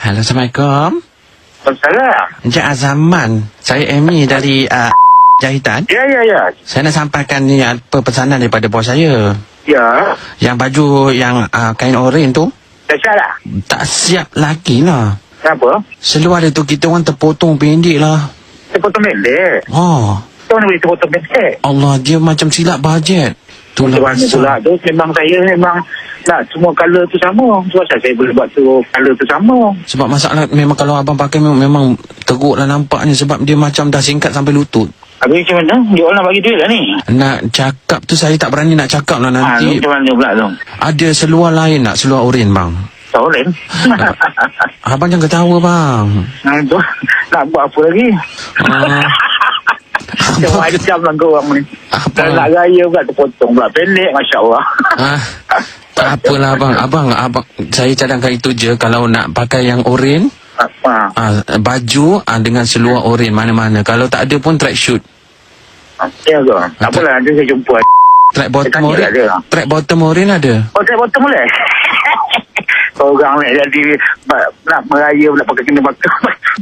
Halo, Assalamualaikum. Salam. Encik Azaman. Saya Amy dari jahitan. Ya. Saya nak sampaikan ni pesanan daripada bos saya. Ya. Yang baju yang kain oren tu Tak salah. tak siap lagi lah. Kenapa? Seluar dia tu kita orang terpotong pendek lah. Terpotong pendek. Oh, Kau nak boleh terpotong pendek. Allah, dia macam silap bajet. Macam mana pula tu? Memang saya nak semua colour tu sama. Sebab saya boleh buat tu colour tu sama. Sebab masalah memang kalau abang pakai memang teruk lah nampaknya. Sebab dia macam dah singkat sampai lutut. Habis macam mana? Dia orang nak bagi duit lah ni. Nak cakap tu saya tak berani nak cakap lah nanti. Macam mana pula tu? Ada seluar lain nak, seluar oren bang. Tahu Ren? Abang jangan ketawa bang. Tu nak buat apa lagi? Macam-macam lah kau orang ni. Kalau nak raya pula terpotong pula pendek. Masya Allah. Tak apalah abang. Abang saya cadangkan itu je. Kalau nak pakai yang oren, baju dengan seluar oren mana-mana. Kalau tak ada pun track shoot. Ya ke? Tak apalah, nanti saya jumpa. Track bottom oren. Track bottom oren ada. Oh, track bottom boleh? Orang nak jadi nak meraya pula pakai kena pakai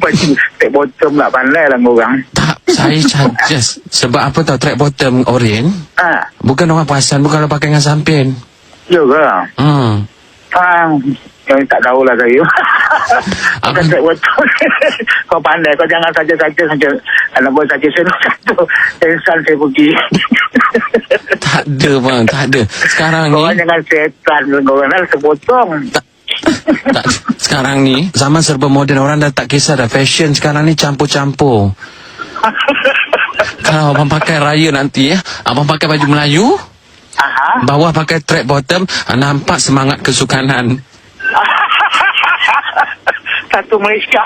baju track bottom pula. Pandai lah orang. Tak, saya just sebab apa tahu track bottom oren. Bukan orang perasan, bukan kalau pakai dengan samping. Ya ke? Yang tak tahulah saya. Bukan track bottom. Kau pandai, kau jangan saja-saja anak buat saja satu tensan saya pergi. Tak ada bang, tak ada. Sekarang ni kau jangan setan, kau nak sepotong. Tak, sekarang ni zaman serba moden, orang dah tak kisah dah. Fashion sekarang ni campur-campur. Kalau abang pakai raya nanti abang pakai baju Melayu, bawah pakai track bottom, nampak semangat kesukanan. Satu Malaysia.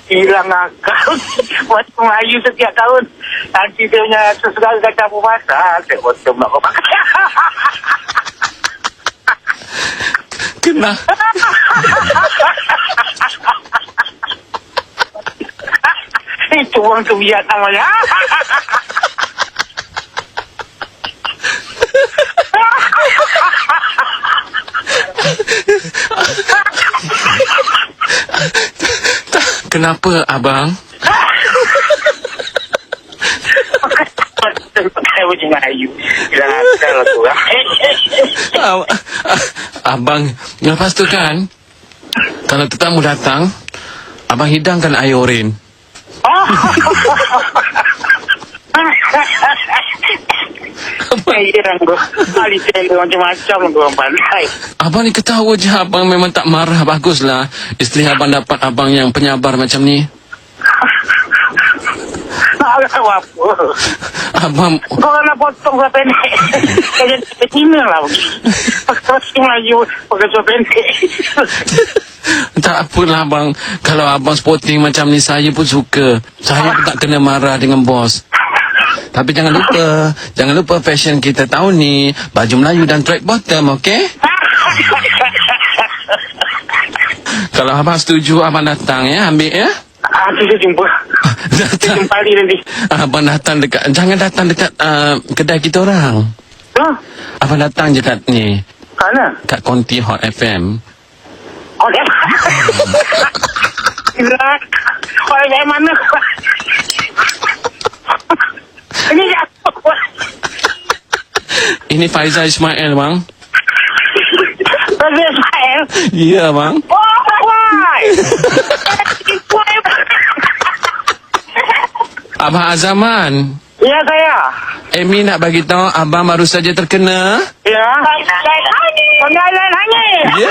Hilang akal. Waktu Melayu setiap tahun nanti dia punya sesuatu dah campur masak. Saya bottom nak kau pakai. Kena. Itu orang kebiasaan namanya. Kenapa abang? Abang, lepas tu kan, kalau tetamu datang, abang hidangkan air oren. Macam-macam orang pandai. Abang ni ketawa je, abang memang tak marah. Baguslah isteri abang dapat abang yang penyabar macam ni. Apa? Abang kau nak potong saya pendek. Kaya Cina lah. Pakai Melayu pakai saya pendek. tak apalah abang. Kalau abang sporting macam ni, saya pun suka. Saya pun tak kena marah dengan bos. Tapi jangan lupa fashion kita tahun ni baju Melayu dan track bottom, okey? Kalau abang setuju, abang datang ambil ya. Kita jumpa. Datang. Jumpa hari nanti. Abang datang dekat, jangan datang dekat kedai kita orang. Abang datang je kat ni. Mana? Kat Konti Hot FM. Hot FM? Hot FM mana? Ini Faizal Ismail bang. Faizal Ismail? Ya bang. Abang Azaman. Ya saya. Amy nak bagi tahu abang baru saja terkena. Ya. Penggalan hangit. Ya.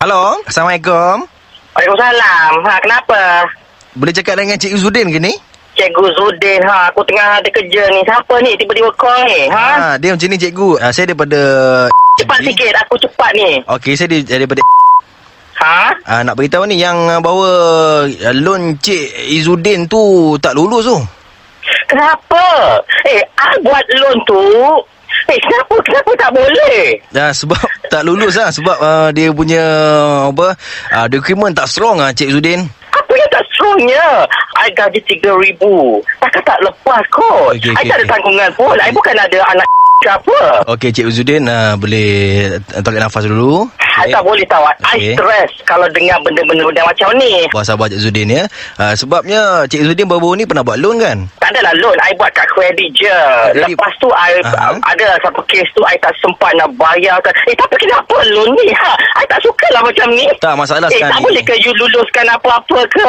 Halo, Assalamualaikum. Waalaikumsalam. Kenapa? Boleh cakap dengan Cik Zudin ke ni? Cikgu Zudin, aku tengah ada kerja ni. Siapa ni tiba-tiba call ni? Dia macam ni cikgu. Saya daripada... Cepat sikit, aku cepat ni. Okey, saya daripada... nak beritahu ni yang bawa loan Cik Izzuddin tu tak lulus tu. Kenapa? Buat loan tu. Kenapa tak boleh? Sebab tak lulus lah. Sebab dia punya dokumen tak strong Cik Izzuddin. Apa yang tak strongnya. I gaji 3,000. Takkan tak lepas kot. Okey, I okey, tak ada okey. tanggungan pun. I bukan ada anak ke apa. Okey, Cik Izzuddin, boleh tarik nafas dulu. I tak boleh tahu. I Okey. stres kalau dengar benda-benda macam ni. Sabar Cik Izzuddin ya. Sebabnya Cik Izzuddin baru-baru ni pernah buat loan kan? Tak adalah loan. I buat kat kredit je. Kredit. Lepas tu I ada satu kes tu I tak sempat nak bayarkan. Tapi kenapa loan ni? I tak suka lah macam ni. Tak masalah tak sekarang boleh ke you luluskan apa-apa ke?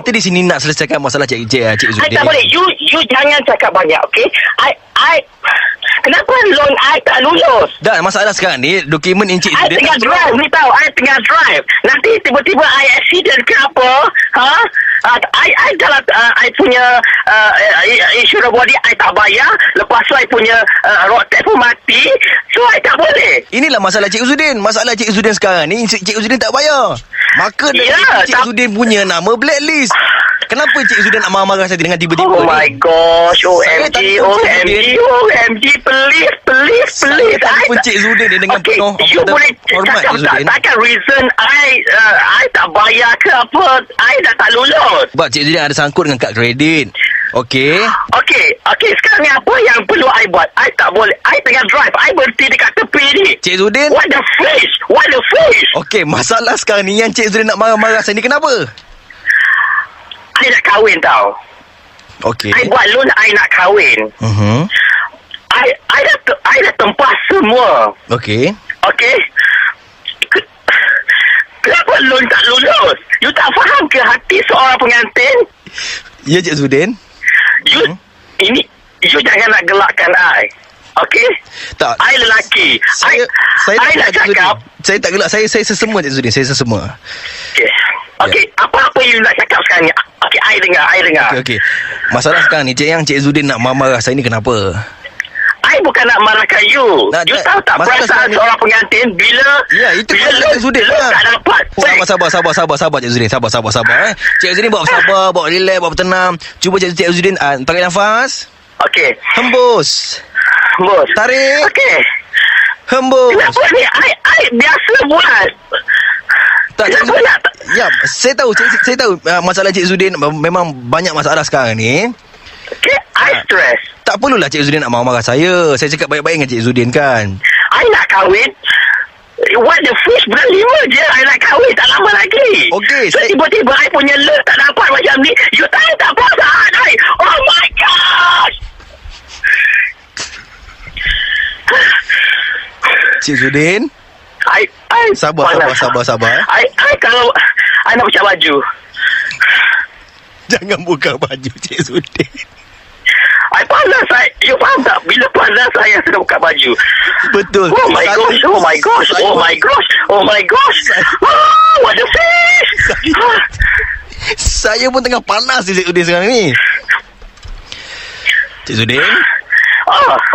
Kita di sini nak selesaikan masalah Cik I Izzuddin. tak boleh. You jangan cakap banyak, okay? Kenapa loan I tak lulus? Dah masalah sekarang ni dokumen Encik I Izzuddin. tengah drive ni tahu. I tengah drive. Nanti tiba-tiba I accident ke apa? I dalam I punya insurans body I tak bayar. Lepas tu I punya road tax pun mati. So I tak boleh. Inilah masalah Cik Izzuddin. Masalah Cik Izzuddin sekarang ni Cik Izzuddin tak bayar. Maka Ya, Cik Izzuddin punya nama blacklist. Kenapa Cik Izzuddin nak marah-marah saya dengan tiba-tiba Oh my ni? gosh, Saya OMG, tak OMG, OMG, please. Saya telefon Cik Izzuddin dengan penuh you boleh hormat cakap Cik Izzuddin. takkan reason I tak bayar ke apa, I dah tak lulus. Sebab Cik Izzuddin ada sangkut dengan kad kredit. Okey. Okey, sekarang ni apa yang perlu I buat? I tak boleh, I tengah drive, I berhenti dekat tepi ni. Cik Izzuddin. What the fish? Okey, masalah sekarang ni yang Cik Izzuddin nak marah-marah saya ni kenapa? I nak kahwin tau. Okey. I buat loan, I nak kahwin. I dah tempah semua. Okey. Okey. Kenapa loan tak lulus? You tak faham ke hati seorang pengantin? Ya Cik Izzuddin. You jangan nak gelakkan I. Okey? Tak. I lelaki. Saya I nak Cik Izzuddin. cakap. Saya tak gelak. Saya sesemua Cik Izzuddin. Saya sesemua. Okey. Apa-apa you nak cakap sekarang ni? Okey, I dengar. Okey. Masalah sekarang ni Cik Izzuddin nak marah-marah saya ni kenapa? I bukan nak marahkan you. You tahu tak masalah perasaan sekarang ni- seorang pengantin bila Ya, itu bila masalah Cik Izzuddin loan lah. tak dapat. Sabar Cik Izzuddin. Sabar. Cik Izzuddin bawa sabar, bawa relax, bawa tenang. Cuba Cik Izzuddin tarik nafas. Okey. Hembus. Bos. Tarik. Okey. Hembus. Kenapa ni? I biasa buat. Tak, Cik Kenapa Izzuddin. nak? Ya, saya tahu masalah Cik Izzuddin memang banyak masalah sekarang ni. Okay, I stress. Tak perlulah Cik Izzuddin nak marah-marah saya. Saya cakap baik-baik dengan Cik Izzuddin kan. I nak kahwin. What the fish, bulan 5 je I nak kahwin, tak lama lagi. Okey, so tiba-tiba I punya loan tak dapat macam ni. You tahu tak perasaan I? Oh my gosh. Cik Izzuddin. I Sabar. I kalau I nak buka baju. Jangan buka baju Cik Izzuddin. I panas. You faham tak? Bila panas saya sudah buka baju. Betul. Oh my gosh. What the fish. Saya pun tengah panas Cik Izzuddin sekarang ni. Cik Izzuddin.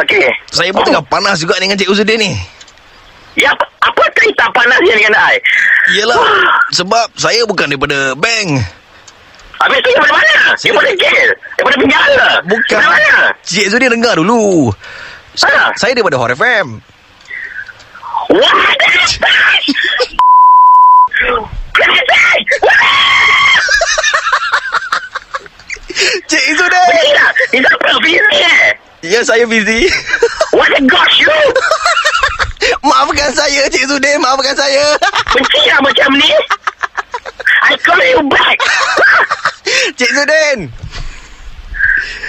Okay. Saya pun tengah panas juga dengan Cik Izzuddin ni. Ya, apa kaitan panasnya dengan I? Yelah, sebab saya bukan daripada bank. Habis tu daripada mana? Daripada jail? Daripada penjara? Bukan. Daripada mana? Cik Izzuddin dengar dulu. Saya daripada Hot FM. What? Crazy! Cik Izzuddin. Beginilah. Ini apa? Busy Ya, saya busy. What the gosh you? Maafkan saya Cik Izzuddin. Maafkan saya. Benci lah macam ni. I call you back. Cik Izzuddin.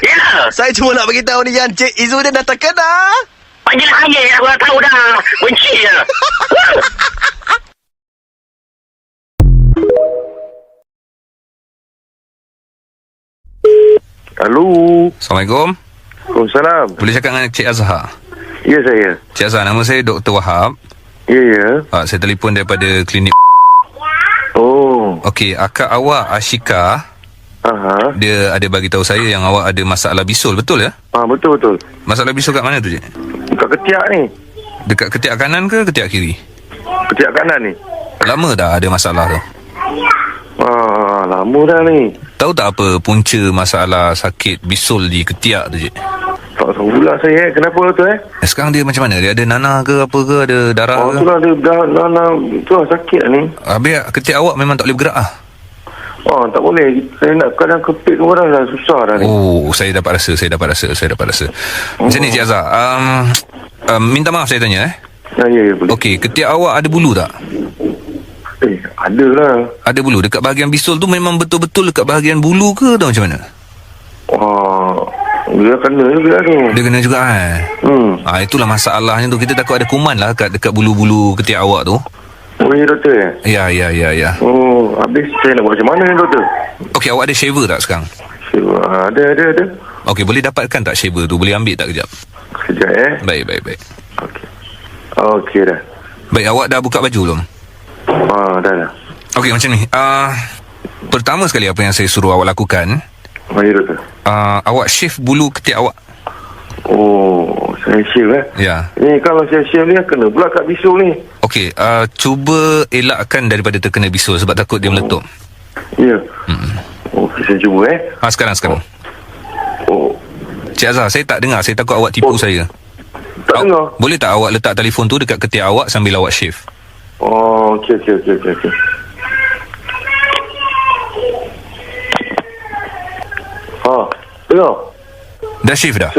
Ya. Saya cuma nak beritahu ni Jan, Cik Izzuddin dah terkena. Panggil angin. Aku dah tahu dah. Benci lah. Halo. Assalamualaikum. Waalaikumsalam. Boleh cakap dengan Cik Azhar? Ya, saya. Cik Azhar, nama saya Dr. Wahab. Ya. Saya telefon daripada klinik. Oh. Okey, akak awak Ashika, Aha. dia ada bagi tahu saya yang awak ada masalah bisul, betul ya? Betul. Masalah bisul kat mana tu, Cik? Dekat ketiak ni. Dekat ketiak kanan ke ketiak kiri? Ketiak kanan ni. Lama dah ada masalah tu? Lama dah ni. Tahu tak apa punca masalah sakit bisul di ketiak tu, Cik? Tak tahu pula saya. Kenapa tu Sekarang dia macam mana? Dia ada nanah ke apa ke? Ada darah ke? tu lah dia dah tu lah sakit lah ni. Habis ketiak awak memang tak boleh bergerak lah? Oh, tak boleh. Saya nak kadang kepit orang dah susah dah ni. Oh, saya dapat rasa. Macam ni Cik Azhar. Minta maaf saya tanya Ya, boleh. Okey, ketiak awak ada bulu tak? Ada lah. Ada bulu. Dekat bahagian bisul tu memang betul-betul dekat bahagian bulu ke atau macam mana? Dia kena juga tu. Dia kena juga itulah masalahnya tu. Kita takut ada kuman lah dekat bulu-bulu ketiak awak tu. Oh, ya doktor Ya. Oh, habis saya nak buat macam mana ni doktor? Okey, awak ada shaver tak sekarang? Ada. Okey, boleh dapatkan tak shaver tu? Boleh ambil tak kejap? Sekejap Baik. Okey dah. Baik, awak dah buka baju belum? Dah. Okey, macam ni. Pertama sekali apa yang saya suruh awak lakukan, Ya doktor. awak shave bulu ketiak awak. Oh, saya shave Ya. Ni kalau saya shave ni kena pula kat bisul ni. Okey, cuba elakkan daripada terkena bisul sebab takut dia meletup. Ya. Okey, saya cuba Sekarang. Oh, Cik Azhar, saya tak dengar. Saya takut awak tipu saya. tak dengar. Boleh tak awak letak telefon tu dekat ketiak awak sambil awak shave? Oh, okey. Dengar. Dah shave dah?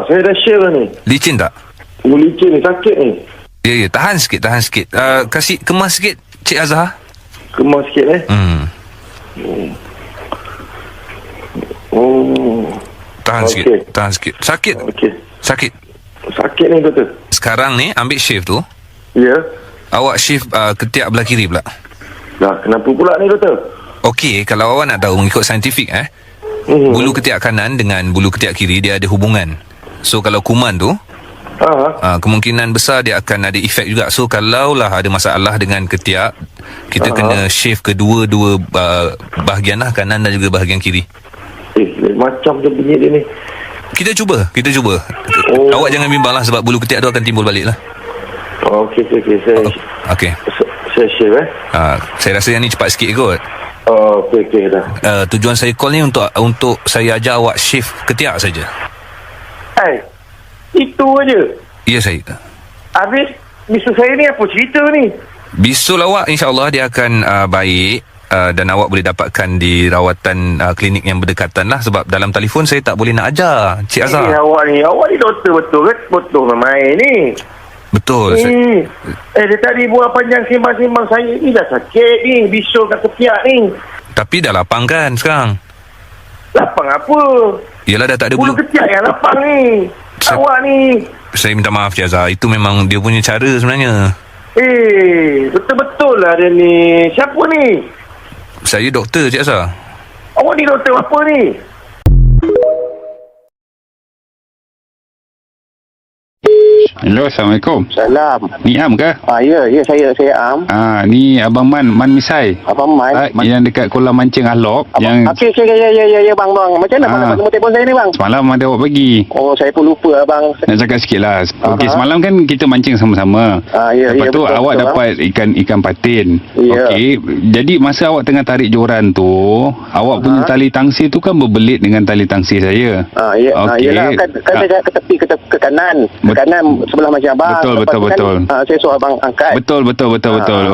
Saya dah shave dah ni. Licin tak? Licin ni, sakit ni. Ya. Tahan sikit. Kasih kemas sikit, Cik Azhar. Kemas sikit Oh. Tahan Okey. sikit. Sakit? Okey. Sakit. Sakit ni doktor. Sekarang ni ambil shave tu. Ya. Awak shave ketiak belah kiri pula. Dah, kenapa pula ni doktor? Okey, kalau awak nak tahu mengikut saintifik bulu ketiak kanan dengan bulu ketiak kiri dia ada hubungan. So kalau kuman tu kemungkinan besar dia akan ada efek juga. So kalaulah ada masalah dengan ketiak, kita kena shave kedua-dua bahagian lah, kanan dan juga bahagian kiri. Macam je bunyi dia ni. Kita cuba. Oh. Awak jangan bimbang lah sebab bulu ketiak tu akan timbul balik lah. Okey. Okey. Saya shave Saya rasa yang ni cepat sikit kot. Okey dah. Tujuan saya call ni untuk saya ajar awak shave ketiak saja. Itu aja. Ya, saya. Habis bisul saya ni apa cerita ni? Bisul awak insya-Allah dia akan baik dan awak boleh dapatkan di rawatan klinik yang berdekatan lah sebab dalam telefon saya tak boleh nak ajar Cik Azhar. Awak ni doktor betul ke? Betul main ni. Betul. Dia tadi buat panjang sembang-sembang saya ni dah sakit ni, bisul kat ketiak ni. Tapi dah lapang kan sekarang? Lapang apa? Yelah dah tak ada Bulu ketiak yang lapang ni. Awak ni. Saya minta maaf Cik Azhar. Itu memang dia punya cara sebenarnya. Betul-betul lah dia ni. Siapa ni? Saya doktor Cik Azhar. Awak ni doktor apa ni? Hello, Assalamualaikum. Salam. Ni Am ke? Ya, saya Am. Ni Abang Man Misai. Abang Man. Yang dekat kolam mancing Ahlok. Okey, ya bang. Macam mana bang nombor telefon saya ni bang? Semalam ada awak bagi. Oh, saya pun lupa abang. Nak cakap sikit lah. Okey, semalam kan kita mancing sama-sama. Lepas tu betul, awak betul, dapat ikan patin. Ya. Okey, jadi masa awak tengah tarik joran tu, awak punya tali tangsi tu kan berbelit dengan tali tangsi saya. Okey. Yalah, kan saya ke tepi ke kanan. Ke kanan sebelah macam abang. Betul. Saya suruh abang angkat. Betul.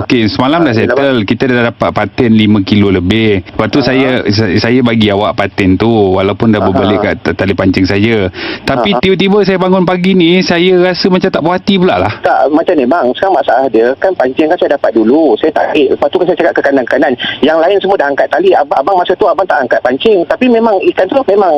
Okey, semalam dah settle. Kita dah dapat patin 5 kilo lebih. Lepas tu saya bagi awak patin tu walaupun dah berbalik kat tali pancing saya. Tapi tiba-tiba saya bangun pagi ni, saya rasa macam tak puas hati pula lah. Tak, macam ni bang. Sekarang masalah dia, kan pancing kan saya dapat dulu. Saya tarik. Lepas tu kan saya cakap ke kanan-kanan. Yang lain semua dah angkat tali. Abang masa tu abang tak angkat pancing. Tapi memang ikan tu memang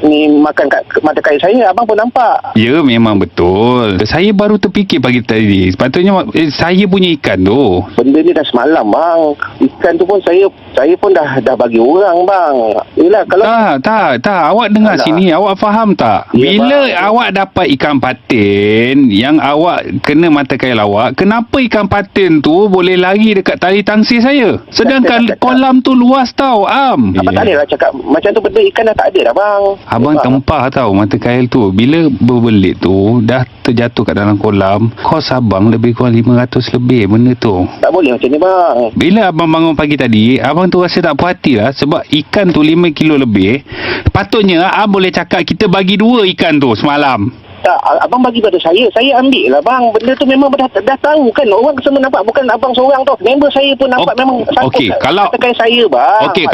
ni makan kat mata kail saya. Abang pun nampak. Ya, memang betul. Saya baru terfikir pagi tadi. Sepatutnya saya punya ikan tu. Benda ni dah semalam bang. Ikan tu pun saya pun dah bagi orang bang. Yelah kalau Tak. Awak dengar sini. Awak faham tak? Ya, Bila bang. awak dapat ikan patin yang awak kena mata kail awak, kenapa ikan patin tu boleh lari dekat tali tangsi saya? Sedangkan kolam tu luas tau, Am. abang tak boleh lah cakap macam tu, benda ikan dah tak ada dah bang. Abang tempah tau mata kail tu. Bila berbelit tu dah terjatuh kat dalam kolam, kos abang lebih kurang 500 lebih benda tu. Tak boleh macam ni bang. Bila abang bangun pagi tadi, abang tu rasa tak puas hati lah sebab ikan tu 5 kilo lebih. Patutnya abang boleh cakap kita bagi 2 ikan tu semalam. Tak, abang bagi pada saya ambil lah bang. Benda tu memang dah tahu kan. Orang semua nampak, bukan abang seorang tu. Member saya pun nampak memang satu okey, kalau katakan saya bang. okey,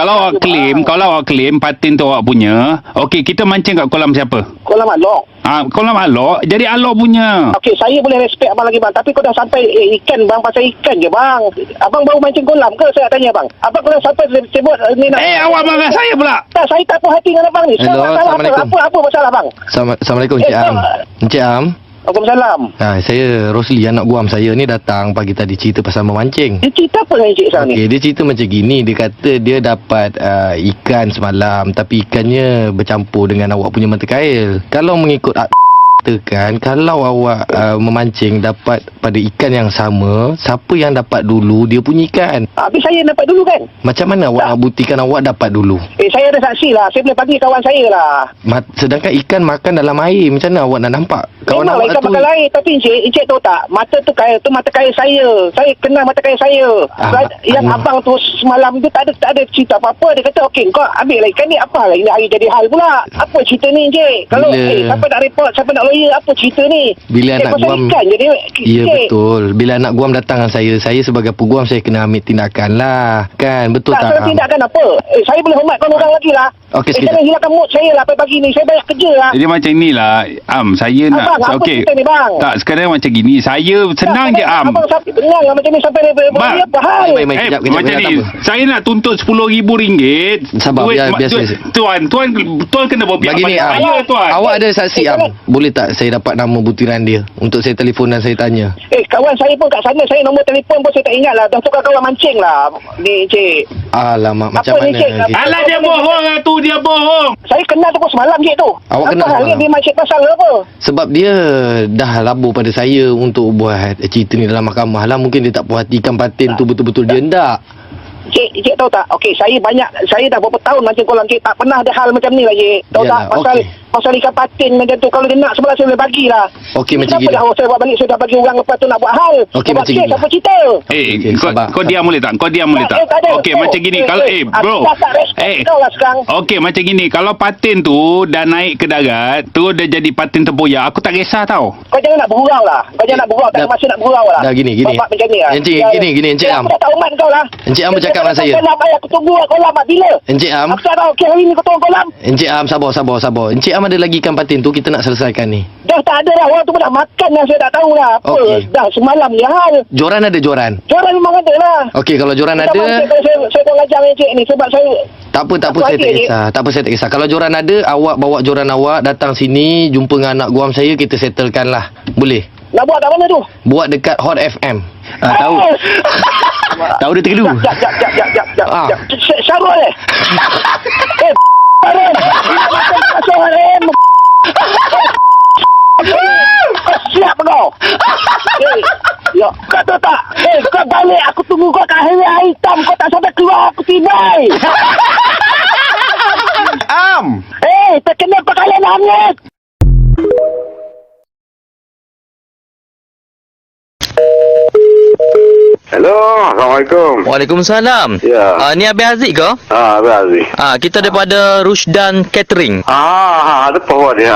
kalau awak claim paten tu awak punya, okey, kita mancing kat kolam siapa? Kolam Alok. Kolam Alok, jadi Alok punya. Okey, saya boleh respect abang lagi bang. Tapi kau dah sampai ikan bang, pasal ikan je bang. Abang baru mancing kolam ke saya tanya bang? Abang kau dah sampai sebut ni nak. Awak marah saya pula. Tak, saya tak puas hati dengan abang ni. Hello, Masalah Assalamualaikum. apa masalah bang? Assalamualaikum Encik Am. Encik Am. Waalaikumsalam. Saya Rosli, anak guam saya ni datang pagi tadi cerita pasal memancing. Dia cerita apa dengan Encik sekarang ni? Okey, dia cerita macam gini. Dia kata dia dapat ikan semalam, tapi ikannya bercampur dengan awak punya mata kail. Kalau mengikut katakan, kalau awak memancing dapat pada ikan yang sama, siapa yang dapat dulu dia punya ikan? Habis saya dapat dulu kan? Macam mana awak nak buktikan awak dapat dulu? Saya ada saksi lah. Saya boleh bagi kawan saya lah. Sedangkan ikan makan dalam air, macam mana awak nak nampak? Kawan Memanglah awak ikan tu makan air. Tapi Encik tahu tak, mata tu mata kail saya. Saya kenal mata kail saya. Yang abang tu semalam tu tak ada cerita apa-apa. Dia kata okey, kau ambil lah ikan ni. Apa lah ini hari jadi hal pula? Apa cerita ni Encik? Kalau siapa nak report, siapa nak lawyer, apa cerita ni? Bila anak pasal guam ikan je dia. Ya betul. Bila anak guam datang dengan saya sebagai peguam, saya kena ambil tindakan lah. Kan betul tak? Tak tindakan apa? Saya boleh hormatkan orang lagi lah. Okey, sekejap. Jangan hilangkan mood saya lah pagi ni. Saya banyak kerja lah. Jadi macam inilah saya nak Abang, apa cerita ni bang? Tak, sekarang macam gini. Saya senang je Abang sampai dengar lah macam ni sampai Bang, apa hal? Kejap, macam ni, tak apa. saya nak tuntut RM10,000. Sabar, biar saya. Tuan kena berpihak Bagi ni pada saya, tuan. awak ada saksi Am. Boleh tak saya dapat nama butiran dia untuk saya telefon dan saya tanya? Kawan saya pun kat sana. Saya nombor telefon pun saya tak ingat lah. Dah tukar kawan mancing lah ni Cik. Alamak, macam Apa mana ni, Cik? Cik? Alah, dia bohong tu, dia bohong. Saya kenal tu pun semalam Cik tu. Awak apa kenal hal semalam? dia mancing pasal apa? Sebab dia dah labur pada saya untuk buat cerita ni dalam mahkamah lah. Mungkin dia tak puas hati ikan patin tu betul-betul dia hendak. Cik tahu tak? Okey, saya dah berapa tahun mancing kolam Cik. Tak pernah ada hal macam ni lah Cik. Tahu tak? Yalah, Pasal ikan patin macam tu. Kalau dia nak sebelah saya boleh bagilah. Okey, macam Kenapa gini. dah saya buat balik, saya dah bagi orang lepas tu nak buat hal. Okey, Sebab macam Cik, gini. siapa cerita? Okey, sabar. Kau diam boleh tak? Kau diam boleh tak? Tak ada. Okey, macam gini. Kalau bro. Aku tak respect kau lah sekarang. Okey, macam gini. Kalau patin tu dah naik ke darat, tu dah jadi patin tempoyak, aku tak kisah tau. Kau jangan nak bergurau lah. Kau jangan nak bergurau. Tak ada masa nak bergurau lah. Dah gini. Bapak macam ni lah. Encik, gini Encik Am. Aku tak hormat kau lah. Encik Am bercakap dengan saya. Aku tunggu lah kolam lah. Bila? Encik Am. Aku tak tahu. Okey, hari ni kau tunggu kolam. Encik Am, sabar. Encik Am ada lagi ikan patin tu, kita nak selesaikan ni. Dah tak ada lah. Orang tu pun nak makan lah. Saya tak tahu lah. Apa? Okey. Dah semalam ni hal. Joran ada joran. Joran memang ada lah. Okey, kalau joran ada, Saya dah ngajar Encik ni. Sebab saya... tak apa saya tak kisah. Tak apa saya tak kisah. Kalau joran ada, awak bawa joran awak datang sini, jumpa dengan anak guam saya, kita settlekan lah. Boleh? Nak buat kat mana tu? Buat dekat Hot FM. Tahu? Tahu dia terkedu? Jap. Syarul eh? Syarul! Syarul! Siap kau? Ya, kau tahu tak? Kau balik, aku tunggu kau kat hari hitam. Kau tak sampai keluar, aku tibai. Am! Terkena perkalian hangat. Hello, Assalamualaikum. Waalaikumsalam. Ya. Ni Abang Aziz ke? Abang Aziz. Kita daripada Rusdan Catering. Ada pohon dia.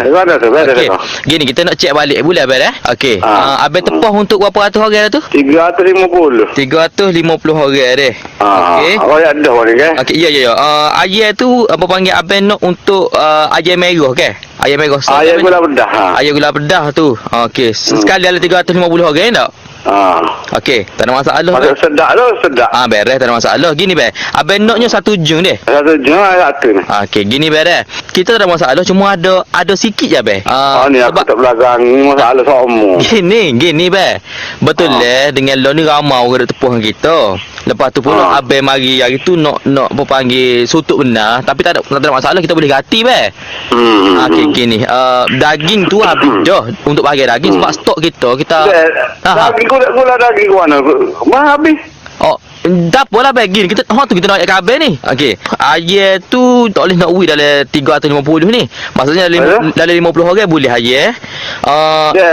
Mana tu? Okey. Gini, kita nak cek balik boleh Abang Okey. Abang tepoh untuk berapa ratus orang tu? 350. 350 orang deh. Okey. Awak ada orang kan? Okey, ya. Ayam tu apa panggil Abang nak untuk ayam merah ke? Ayam merah. Ayam gula bedah. Ayam gula bedah tu. Okey. Sekali ada 350 orang tak? Okey, tak ada masalah. Ada sedap tu, sedap. Beres, tak ada masalah. Gini Abang naknya satu jung deh. Satu jam satu ni. Okey, gini beres. Kita tak ada masalah, cuma ada sikit je Ni aku tak belakang masalah semua. Gini betul dengan lo ni ramai orang duk tepuh dengan kita. Lepas tu pula Abang mari hari tu nak apa panggil sutuk benar, tapi tak ada masalah, kita boleh ganti Okey, gini. Daging tu habis dah untuk bagi daging sebab stok kita. Daging gula daging mana? Mah habis. Tak apalah gini. Kita tu kita nak kabel ni. Okey. Ayam tu tak boleh nak wui dalam 350 ni. Maksudnya dalam 50 orang boleh ayam.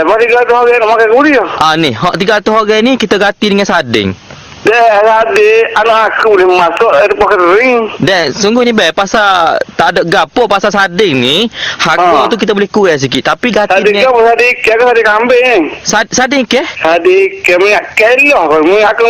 Mari 300 orang nak makan guli. Ni, hak 300 orang ni kita ganti dengan sarding. Dah adik anak aku boleh masuk depan kering. Dan sungguhnya pasal tak ada gapo pasal sarding ni, harga tu kita boleh kurang sikit. Tapi ganti Adik dengan kau adik aku adik kambing. sarding ke? Adik kami nak kelah kau. Aku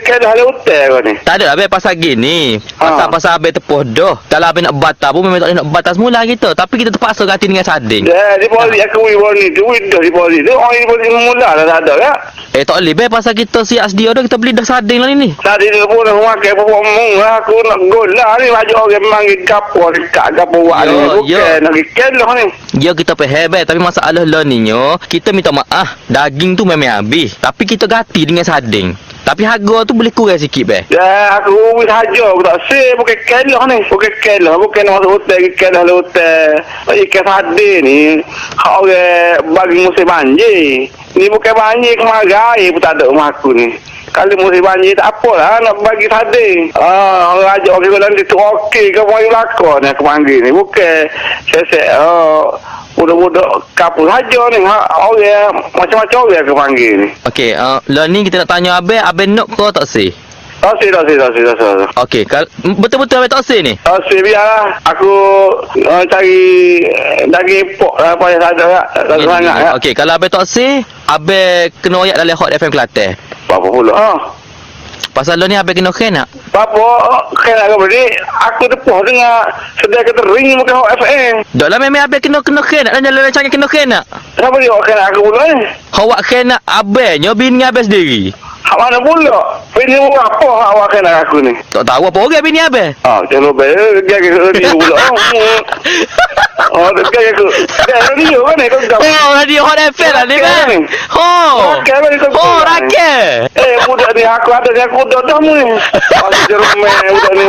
kelah ada hotel kau ni. Tak ada abang pasal gini. Pasal abang tepuh dah. Kalau abang nak batal pun memang tak boleh nak batal semula kita. Tapi kita terpaksa ganti dengan sarding. Dah deposit aku ni tu dah deposit tu. Orang deposit mula dah tak ada ya. Tak boleh pasal kita siap sedia dah kita beli dah sarding lah ni. Tadi tu pun nak makan apa mung aku nak gola ni baju orang manggil gapo dekat gapo buat ni. Bukan nak kelah ni. Ya kita faham tapi masalah lah ni kita minta maaf. Daging tu memang habis. Tapi kita ganti dengan sarding. Tapi harga tu boleh kurang sikit Ya aku saja aku tak say bukan kelah ni. Bukan kelah bukan masuk hotel kelah hotel. Ikan sarding ni orang bagi musim banjir. Ni bukan banjir kemarai pun tak ada rumah aku ni. Kalau musim banjir tak apalah nak bagi sarding. Orang ajak orang nanti tu okey ke mau lakon ni aku panggil ni. Bukan sesek budak-budak kapur saja ni. Orang macam-macam orang aku panggil ni. Okey, lah ni kita nak tanya abang nak ke tak sih? Tak sih. Okey, betul-betul abang tak sih ni? Tak sih biarlah. Aku cari daging pok lah payah saja tak. Tak sangat ya. Okey, kalau abang tak sih, abang kena oyak dalam Hot FM Kelantan. Apa pula? Pasal lo ni abang kena kena. Apa kena kau beri? Aku tepuh dengan sedia kata ring muka Hot FM. Dah lah memang abang kena kena dan jalan macam kena kena. Kenapa dia kena aku pula ni? Awak kena abangnya bini abang sendiri. Hak mana pula? Bini apa awak kena aku ni? Tak tahu apa orang bini abang. Jangan lupa dia dia pula. Dia aku. Dia radio kan ni kau. Radio Hot FM lah ni bang. Rakyat. Budak ni aku ada ni aku dah mu ni. Masih jerumeh budak ni.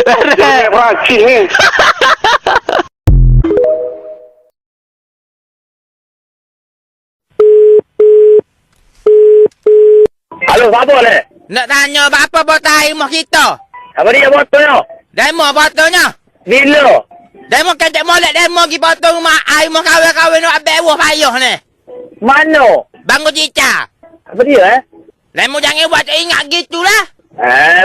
Jerumeh pakcik ni. Halo, apa ni? Nak tanya apa botol air mah kita? Apa dia botolnya? Demo botolnya. Bila? Demo kecek molek demo pergi botol rumah air mah kawan-kawan nak ambil buah payah ni. Mana? Bangun cica. Apa dia Demo jangan buat ingat gitulah.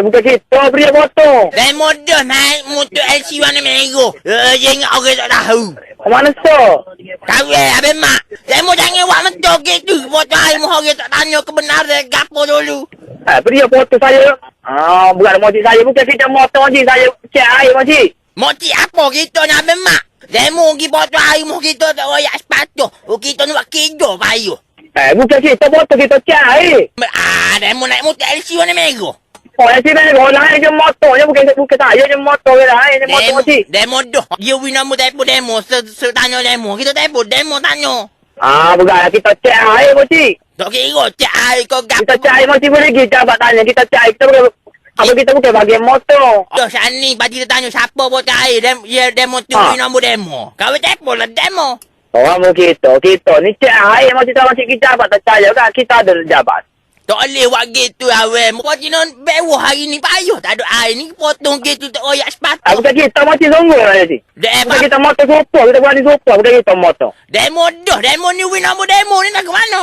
Bukan kita beri botol. Demo dah naik motor LC warna merah. Ingat orang tak tahu. Mana so? Kawan abang mak. Demo jangan buat mentok gitu. Botol air mah orang tak tanya kebenaran gapo dulu. Beri botol saya. Bukan motor saya. Bukan kita motor je. Saya cek air makcik. Motor apa kita nak abang mak? Demo pergi botol air mah kita tak royak sepatu. Kita nak kerja payah. Bukan kita botol kita cek air. Demo naik motor LC warna merah. LC merah lain je motornya. Bukan saya je motor lain je motor makcik. Demo dah. Dia win nombor telefon demo. Tanya demo. Kita telefon demo tanya. Bukan kita cek air makcik. Tak kira cek air kau gap. Kita cek air makcik boleh pergi jabat tanya. Kita cek air. Kita bukan bagian motor. Dah Shani pagi kita tanya siapa botol air. Demo tu win nombor demo. Kau telefon lah demo. Orang kita ni cek air makcik tak makcik kita jabat tak percaya kan. Kita ada jabat. Tak boleh buat gitu awal. Kau cina bewah hari ni payuh. Tak ada air ni. Potong gitu tak royak sepatu. Bukan kita makcik sungguh lah makcik. Bukan kita motor sopa. Kita berani sopa. Bukan kita motor. Demo dah. Demo ni win nombor demo ni nak ke mana?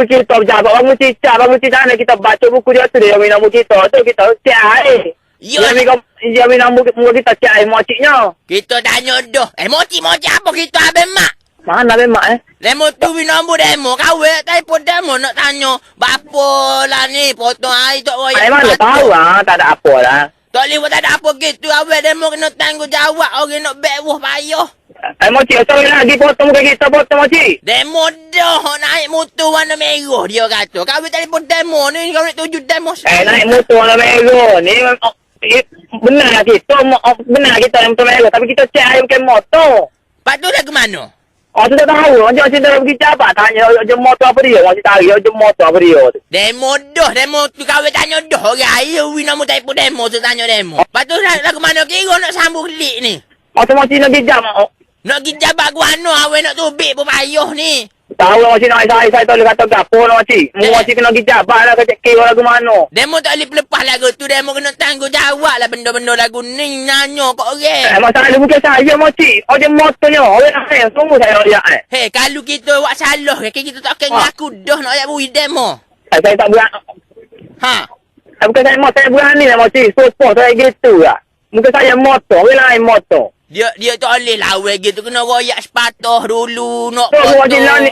Kita berjabat. Bangun cicak. Bangun cicak ni kita baca buku dia tu. Dia win nombor kita tu. Kita cek air. Dia win nombor kita cek air makciknya. Kita tanya dah. Moci apa kita abang mak? Mana abang mak Demo tu win nombor demo. Kau telefon demo nak tanya. Bapa lah ni. Potong air tak royak sepatu. Mana tahu tak ada apa lah. Tak boleh buat tak ada apa gitu. Awal demo kena tanggungjawab. Orang nak bewah payah. Makcik, sorry lagi potong muka kita, potong makcik. Demo dah naik motor warna merah dia kata. Kau telefon demo ni, kau nak tuju demo. Naik motor warna merah ni, benar kita yang motor merah. Tapi kita cek air bukan motor. Lepas tu dah ke mana? Tu tak tahu. Macam dah pergi jabat tanya, motor apa dia? Makcik tahu, motor apa dia? Demo tu kau tanya dah. Orang air, win nombor telefon demo tu tanya demo. Lepas tu dah ke mana kira nak sambung klik ni? Makcik nak pergi jam. Nak pergi jabat ke mana? Awak nak tubik pun payah ni. Tahu makcik nak saya tak boleh kata gapo lah makcik. Makcik kena pergi jabat lah kecek kira lagu mana. Demo tak boleh lepas lagu tu. Demo kena tanggungjawab lah benda-benda lagu ni. Nanya kat orang. Masalah bukan saya makcik. Motornya. Orang lain. Sungguh saya nak lihat. Hei, kalau kita buat salah. Kita tak akan ngaku dah nak ayat bui demo. Saya tak buat. Bukan saya motor, saya berani lah motor. Support saya gitu lah. Bukan saya motor, dia lain motor. Dia tak boleh lawan gitu. Kena royak sepatah dulu. Nak So, foto. Haji Lan ni.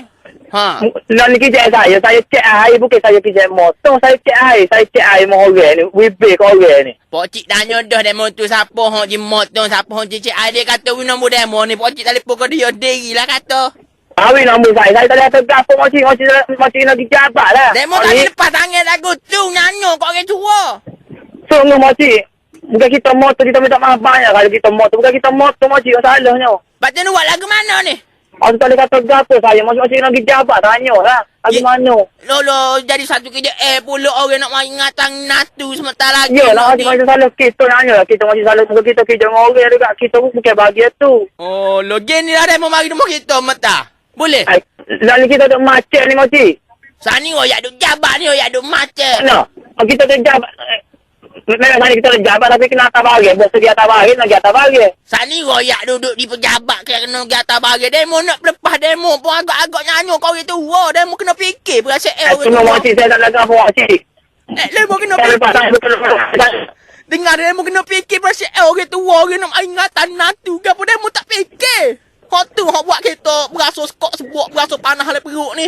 Ha. Lan ni kijak saya. Saya cek air. Bukan saya kijak motor. Saya cek air. Saya cek air dengan orang ni. WB ke orang ni. Pocik tanya dah demo tu siapa hang je motor, siapa hang cicik adik kata win nombor demo ni. Pocik telefon ke dia diri lah kata. Awi nombor saya. Saya tak ada tergapung. Moci nak dijabat lah. Demo tak lepas tangan lagu tu. Nyanyo kau orang tua. Sungguh moci. Bukan kita motor. Kita minta maaf banyak kalau kita motor. Bukan kita motor moci. Salahnya. Baca ni buat lagu mana ni? Aku tak boleh kata gapo saya. Moci nak dijabat. Tanya lah. Lagu mana? Lolo jadi satu kerja pula orang nak main ngatang natu sementara lagi. Ya lah. Macam salah kita nanya lah. Kita masih salah. Kita kerja dengan orang juga. Kita bukan bahagia tu. Oh, lo gini lah demo mari demo kita mata. Boleh? Lalu kita duk macet ni moci. Sani royak duk jabat ni royak duk macet. No. Kita duk jabat. Memang sana kita duk jabat tapi kena atas bahagia. Biasa dia atas bahagia, nak atas bahagia. Sani royak duduk di pejabat kena gata bagi demo nak lepas demo pun agak-agak nyanyo kau itu. Wow, demo kena fikir berasa Cuma moci saya tak lagi apa moci. demo kena Saya lepas fikir. saya Dengar demo kena fikir berasa orang tu orang nak ingatan natu gapo demo tak fikir. Hak tu hak buat kita berasa skok sebut berasa panas le perut ni.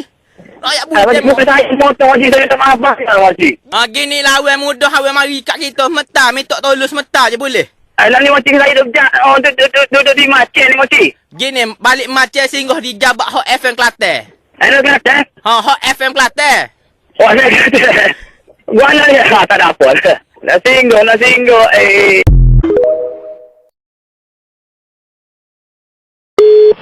Rakyat buat demo. bukan saya motor moci saya tak maaf banyak moci. Gini lawan mudah lawan mari kat kita meta minta tolong semeta je boleh. Lalu moci saya duduk di macet ni moci. Gini balik macet singgah di Jabat Hot FM Kelantan. Hello Kelantan. Hot FM Kelantan. Oh saya kata. Gua nak dia tak ada apa. Nak singgah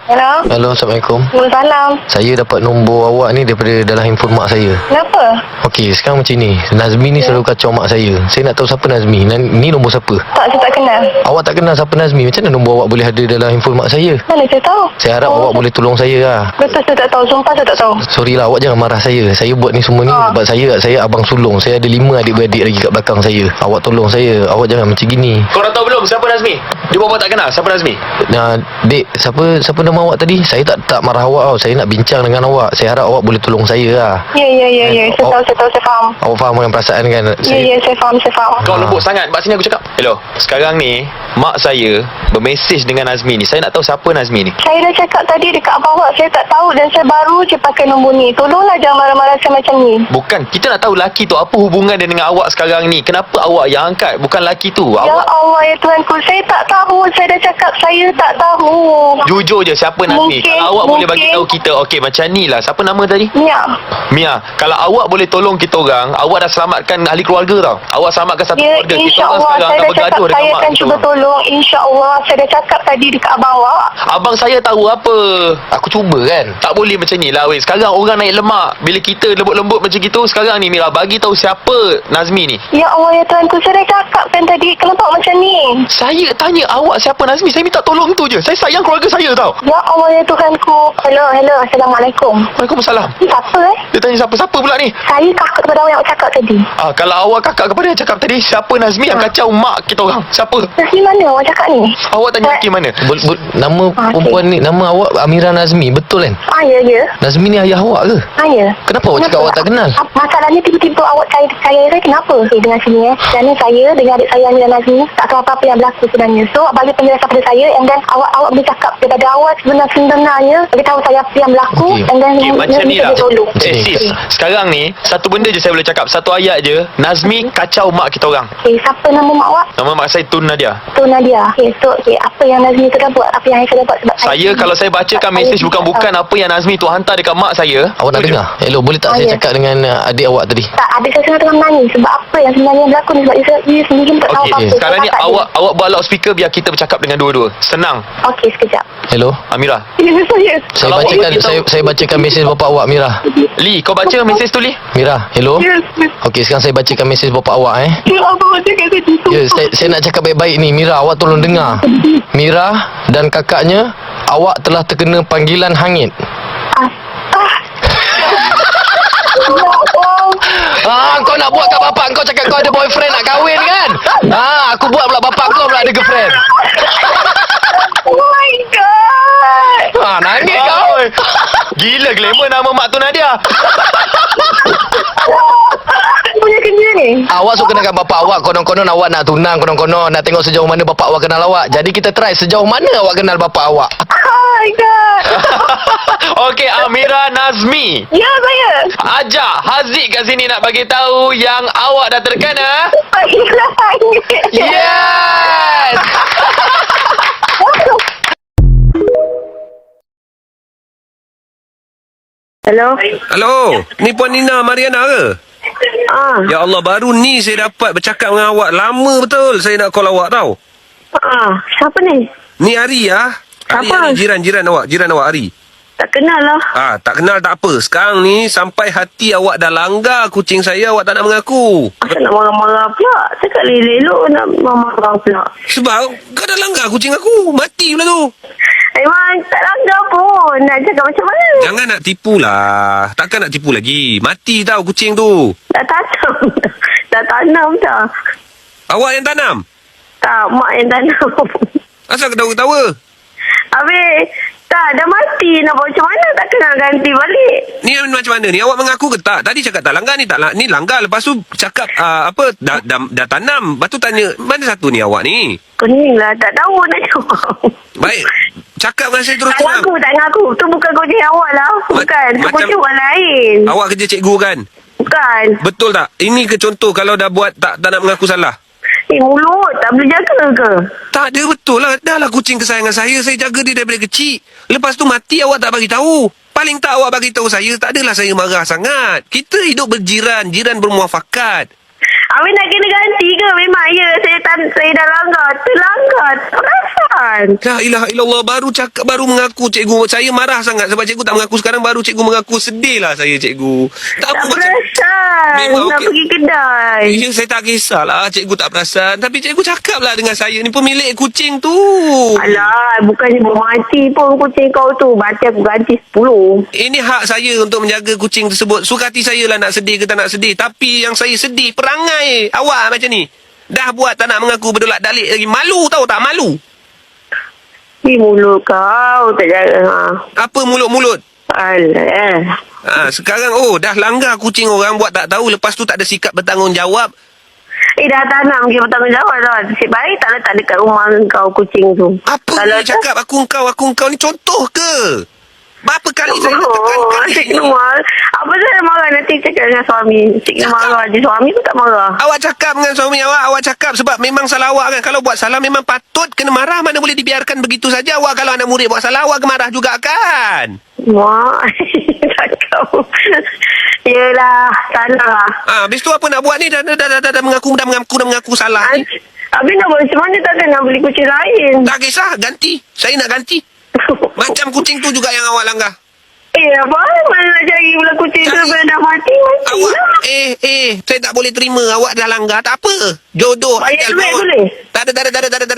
Hello. Hello, Assalamualaikum. Waalaikumsalam. Saya dapat nombor awak ni daripada dalam handphone mak saya. Kenapa? Okey, sekarang macam ni. Nazmi ni selalu kacau mak saya. Saya nak tahu siapa Nazmi. Ni nombor siapa? Tak, saya tak kenal. Awak tak kenal siapa Nazmi. Macam mana nombor awak boleh ada dalam handphone mak saya? Mana saya tahu? Saya harap awak boleh tolong saya lah. Betul saya tak tahu. Sumpah saya tak tahu. Sorry lah, awak jangan marah saya. Saya buat ni semua ni sebab saya abang sulung. Saya ada 5 adik-beradik lagi kat belakang saya. Awak tolong saya. Awak jangan macam gini. Kau dah tahu belum siapa Nazmi? Dia bawa tak kenal siapa Nazmi? Nah, dek, siapa nama awak tadi? Saya tak marah awak tau. Saya nak bincang dengan awak. Saya harap awak boleh tolong saya lah. Ya. Saya tahu, saya faham. Awak faham dengan perasaan kan? Ya, saya faham. Kau lembut sangat. Mak sini aku cakap. Hello. Sekarang ni mak saya bermesej dengan Nazmi ni. Saya nak tahu siapa Nazmi ni. Saya dah cakap tadi dekat bawah. Saya tak tahu dan saya baru je pakai nombor ni. Tolonglah jangan marah-marah saya macam ni. Bukan. Kita nak tahu laki tu apa hubungan dia dengan awak sekarang ni. Kenapa awak yang angkat? Bukan laki tu. Ya Awak Allah ya Tuhanku. Saya tak tahu. Saya dah cakap saya tak tahu. jujur je siapa Nazmi. Kalau awak boleh bagi tahu kita. Okey macam ni lah. Siapa nama tadi? Mia. Kalau awak boleh tolong kita orang, awak dah selamatkan ahli keluarga tau. Awak selamatkan satu Ya, keluarga. Kita orang insya-Allah sekarang saya akan dah cakap bergaduh dengan saya mak akan kita cuba orang. tolong. Insya-Allah saya dah cakap tadi dekat bawah. Abang saya tahu apa. Aku cuba kan. Tak boleh macam ni lah weh. Sekarang orang naik lemak. Bila kita lembut-lembut macam gitu, sekarang ni Mira bagi tahu siapa Nazmi ni. Ya Allah ya Tuhanku. Saya dah cakap kan tadi. Kenapa macam ni? Saya tanya awak siapa Nazmi. Saya minta tolong tu je. Saya sayang keluarga saya tau. Ya Allah ya Tuhanku. Hello. Assalamualaikum. Waalaikumsalam. Siapa Dia tanya siapa pula ni? Saya kakak kepada orang yang awak cakap tadi. Kalau awak kakak kepada yang cakap tadi, siapa Nazmi yang kacau mak kita orang? Siapa? Nazmi mana awak cakap ni? Awak tanya Hakim mana? Nama perempuan ni, nama awak Amira Nazmi, betul kan? Ya. Nazmi ni ayah awak ke? Ya. Kenapa awak cakap awak tak kenal? Masalahnya tiba-tiba awak saya kenapa? Dengan sini kerana saya dengan adik saya Amira Nazmi tak tahu apa-apa yang berlaku sebenarnya. So bagi penjelasan pada saya and then awak boleh cakap daripada awal sebenarnya bagi tahu saya apa yang berlaku and then macam ni lah. dulu. Sis, sekarang ni satu benda je saya boleh cakap. Satu ayat je. Nazmi kacau mak kita orang. Siapa nama mak awak? Nama mak saya Tun Nadia. Tun Nadia. Apa yang Nazmi tu dah buat? Apa yang saya dah buat? Sebab Saya kalau saya bacakan mesej bukan apa yang Nazmi tu hantar dekat mak saya. Awak nak dengar? Hello, boleh tak saya cakap dengan adik awak tadi? Tak, adik saya tengah menangis. Sebab apa yang sebenarnya berlaku ni? Sebab dia sendiri tak tahu apa-apa. Sekarang ni awak buat loudspeaker biar kita bercakap dengan dua-dua. Senang. Okey, sekejap. Hello, Amira. Saya bacakan mesej bapa awak, Mira. Lee, kau baca mesej tu Lee. Mira, hello. Okey, sekarang saya bacakan mesej bapa awak Ya, saya nak cakap baik-baik ni. Mira, awak tolong dengar. Mira dan kakaknya, awak telah terkena panggilan hangit. Kau nak buat kat bapak kau cakap kau ada boyfriend nak kahwin kan? Aku buat pula bapak kau pula ada girlfriend. Oh my god. Nangis kau. Gila glamour nama mak tu Nadia. Punya kerja ni? Awak suka kenalkan bapak awak. Konon-konon awak nak tunang. Konon-konon nak tengok sejauh mana bapak awak kenal awak. Jadi kita try sejauh mana awak kenal bapak awak. Oh my God. Okey, Amira Nazmi. Ya, saya. Ajak Haziq kat sini nak bagi tahu yang awak dah terkena. Yes! Hello? Hello, ni Puan Nina Mariana ke? Ya Allah, baru ni saya dapat bercakap dengan awak. Lama betul saya nak call awak tau. Siapa ni? Ni Ari ah. Siapa? Jiran awak Ari. Tak kenal lah. Tak kenal tak apa. Sekarang ni sampai hati awak dah langgar kucing saya, awak tak nak mengaku. Asal nak marah-marah pula? Cakap elok nak marah pula. Sebab kau dah langgar kucing aku. Mati pula tu. Memang tak langgar pun. Nak cakap macam mana? Jangan nak tipu lah. Takkan nak tipu lagi. Mati tau kucing tu. Dah tanam. Dah tanam dah. Awak yang tanam? Tak, mak yang tanam. Asal ketawa-ketawa? Habis, tak, dah mati. Nak buat macam mana? Tak kena ganti balik. Ni macam mana ni? Awak mengaku ke tak? Tadi cakap tak langgar, ni langgar. Lepas tu cakap dah tanam. Lepas tu tanya, mana satu ni awak ni? Kuning lah, tak tahu nak jawab. Baik, cakap dengan saya terus Tak terang. tak ngaku. Tu bukan kucing awak lah. Bukan, tu macam- kucing orang lain. Awak kerja cikgu kan? Bukan. Betul tak? Ini ke contoh kalau dah buat tak nak mengaku salah? Mulut tak boleh jaga ke? Tak ada, betul lah. Dah lah kucing kesayangan saya. Saya jaga dia daripada kecil. Lepas tu mati awak tak bagi tahu. Paling tak awak bagi tahu saya, tak adalah saya marah sangat. Kita hidup berjiran, jiran bermuafakat. Habis nak kena ganti ke? Memang ya, saya dah langgar. Terlanggar. Perasan. La ilaha illallah, baru mengaku cikgu. Saya marah sangat sebab cikgu tak mengaku sekarang, baru cikgu mengaku. Sedih lah saya cikgu. Tak apa macam Perasan. Memang Nak okey. pergi kedai. Ya, saya tak kisahlah cikgu tak perasan. Tapi cikgu cakap lah dengan saya, ni pemilik kucing tu. Alah, bukannya mati pun kucing kau tu. Mati aku ganti 10. Ini hak saya untuk menjaga kucing tersebut. Suka hati saya lah nak sedih ke tak nak sedih. Tapi yang saya sedih, perangai awak macam ni. Dah buat tak nak mengaku, berdolak dalik lagi. Malu tahu tak? Malu. Di mulut kau tak jaga. Apa mulut-mulut? Alah. Sekarang dah langgar kucing orang, buat tak tahu. Lepas tu tak ada sikap bertanggungjawab. Dah tanam dia bertanggungjawab lah. Nasib baik tak letak dekat rumah kau kucing tu. Apa Kalau dia cakap aku engkau ni contoh ke? Berapa kali saya nak Cik Noor, apa saya marah nanti cakap dengan suami. Cik Noor marah je, suami pun tak marah. Awak cakap dengan suami awak cakap sebab memang salah awak kan. Kalau buat salah memang patut kena marah. Mana boleh dibiarkan begitu saja. Awak kalau anak murid buat salah, awak marah juga kan? Mak, cakap. Yelah, salah. Habis tu apa nak buat ni? Dah mengaku salah ni. Habis nak buat macam mana? Takkan nak beli kucing lain. Tak kisah, ganti. Saya nak ganti. Macam kucing tu juga yang awak langgar. Apa? Mana nak cari pula kucing tu bila dah mati? Awak, saya tak boleh terima. Awak dah langgar. Tak apa. Jodoh. Banyak duit boleh? Tak ada.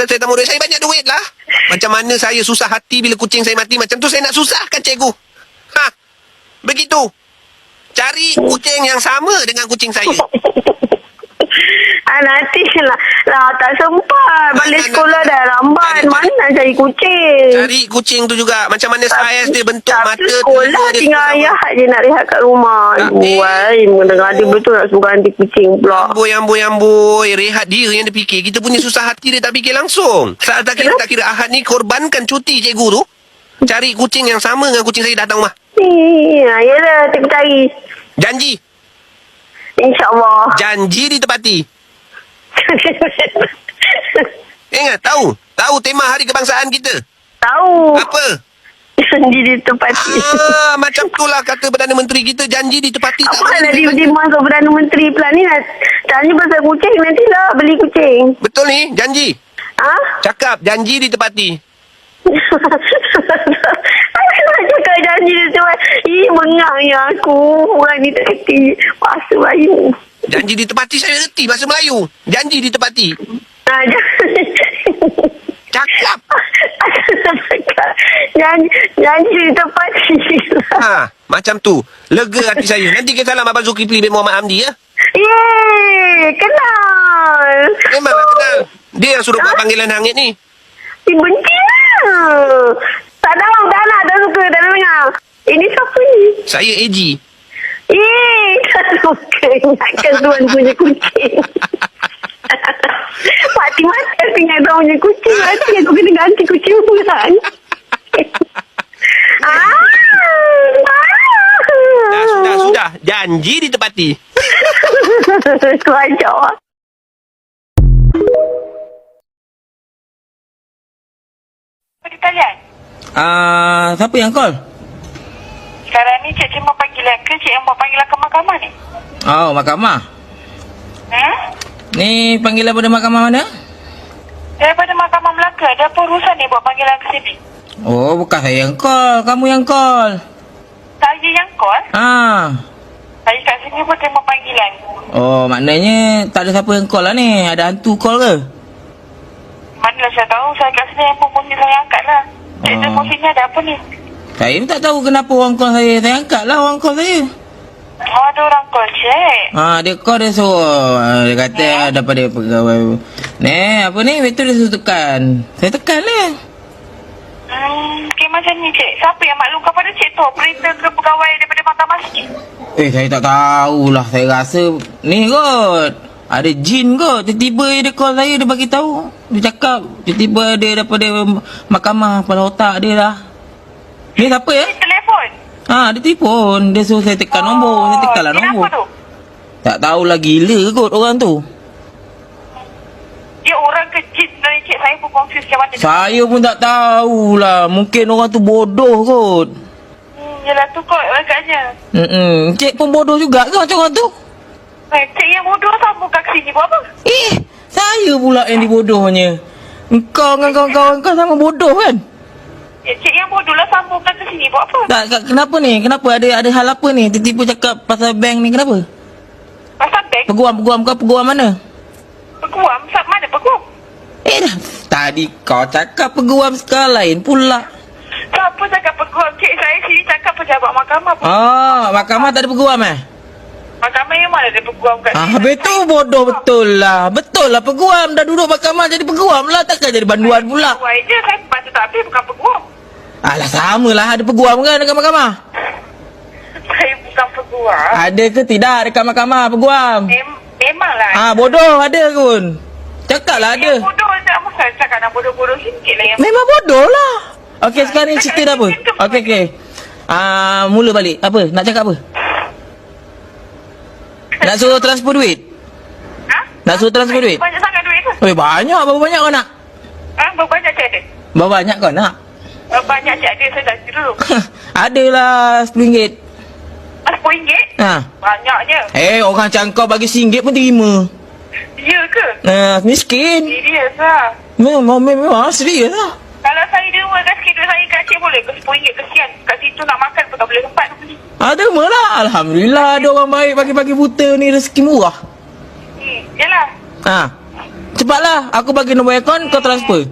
Saya tak mau duit. Saya banyak duit lah. Macam mana saya susah hati bila kucing saya mati. Macam tu saya nak susahkan cikgu. Begitu. Cari kucing yang sama dengan kucing saya. Nanti lah tak sempat. Balik sekolah dah lambat. Mana nak cari kucing? Cari kucing tu juga. Macam mana saiz dia, bentuk mata. Sekolah tinggal ayah je nak rehat kat rumah. Buai, mendengar dia betul nak suruh ganti kucing pula. Amboi. Rehat dia yang dia fikir. Kita punya susah hati dia tak fikir langsung. Saat tak kira Ahad ni korbankan cuti cikgu tu. Cari kucing yang sama dengan kucing saya datang rumah. Yelah, kita cari. Janji. InsyaAllah. Janji ditepati. Ingat, tahu tema hari kebangsaan kita? Tahu. Apa? Janji ditepati. Macam tu lah kata Perdana Menteri kita, janji ditepati. Apa nak dia masuk Perdana Menteri pula ni nak tanya pasal kucing, nantilah beli kucing. Betul ni, janji. Cakap, janji ditepati. Aku nak cakap janji ditepati. Mengangnya aku. Orang ni tak kerti bahasa Melayu. Janji ditepati saya reti bahasa Melayu. Janji ditepati. Cakap. Janji ditepati. Macam tu. Lega hati saya. Nanti kita salam Abang Zulkifli bin Muhammad Hamdi ya. Yeay, kenal. Memanglah kenal. Dia yang suruh buat panggilan hangit ni. Benci lah. Tak tahu, tak suka, tak dengar. Ini siapa ni? Saya AG. Tak suka. ingatkan tuan punya kucing. Mati mati tinggal tuan punya kucing. Mati aku kena ganti kucing pulang. Sudah. Janji ditepati. Kau ajar. Kalian? Siapa yang call? Sekarang ni cik mau panggilan ke cik yang mau panggilan ke mahkamah ni? Oh, mahkamah. Ni panggilan pada mahkamah mana? Daripada mahkamah Melaka. Ada apa urusan ni buat panggilan ke sini? Oh, bukan saya yang call. Kamu yang call. Saya yang call? Saya kat sini pun terima panggilan. Oh, maknanya tak ada siapa yang call lah ni. Ada hantu call ke? Manalah saya tahu. Saya kat sini yang punya saya angkat lah. Cik terima sini ada apa ni? Saya pun tak tahu kenapa orang call saya. Saya angkat lah orang call saya. Oh, ada orang call cik. Dia call dia suruh. Dia kata daripada pegawai. Apa ni? Betul dia suruh tekan. Saya tekan lah. Okay, macam ni cik. Siapa yang maklumkan pada cik tu? Perintah ke pegawai daripada mahkamah sikit? Saya tak tahulah. Saya rasa ni kot. Ada jin kot. Tiba-tiba dia call saya. Dia bagi tahu. Dia cakap. Tiba-tiba dia daripada mahkamah. Kepala otak dia lah. Ni siapa ya? Telefon? Dia telefon. Dia suruh saya tekan nombor. Saya tekanlah nombor. Kenapa tu? Tak tahulah gila kot orang tu. Dia orang ke jin dari cik? Saya pun confused macam mana. Saya pun tak tahulah. Mungkin orang tu bodoh kot. Yelah tu kot agaknya. Cik pun bodoh juga ke macam orang tu? Cik yang bodoh sambung kat sini buat apa? Saya pula yang dibodohnya. Engkau dengan kawan-kawan kau sama bodoh kan? Cik yang bodoh lah sambungkan ke sini buat apa? Tak, kenapa ni? Kenapa? Ada hal apa ni? Tiba-tiba cakap pasal bank ni kenapa? Pasal bank? Peguam kau peguam mana? Peguam? Mana peguam? Tadi kau cakap peguam sekarang lain pula. Siapa cakap peguam? Cik saya sini cakap pejabat mahkamah pun. Mahkamah tak ada peguam Mahkamah yang mana ada peguam kat sini? Betul bodoh betul lah. Betul lah peguam. Dah duduk mahkamah jadi peguam lah. Takkan jadi banduan pula. Peguam je. Saya baca tak habis bukan peguam. Alah samalah. Ada peguam kan dekat mahkamah? Saya bukan peguam. Ada ke tidak dekat mahkamah peguam? Memanglah. Bodoh ada pun. Cakaplah ada. Yang bodoh tak masalah. Cakap nak bodoh-bodoh sikit lah. Memang bodoh lah. Okey sekarang ni cerita dah apa? Okey. Mula balik. Apa? Nak cakap apa? Nak suruh transfer duit? Nak suruh transfer duit? Banyak sangat duit tu. Banyak. Berapa banyak kau nak? Berapa banyak cik ada? Berapa banyak kau nak? Banyak cik ada. Saya dah dulu. Adalah RM10. RM10? Banyaknya. Orang macam kau bagi RM1 pun terima. Ya ke? Miskin. Serius lah. Memang serius lah. Kalau saya derma kat sikit duit saya kat cik boleh ke RM10? Kesian. Kat situ nak makan pun tak boleh sempat tu beli. Derma lah. Alhamdulillah ada orang baik bagi-bagi buta ni rezeki murah. Yalah. Cepatlah. Aku bagi nombor akaun kau transfer.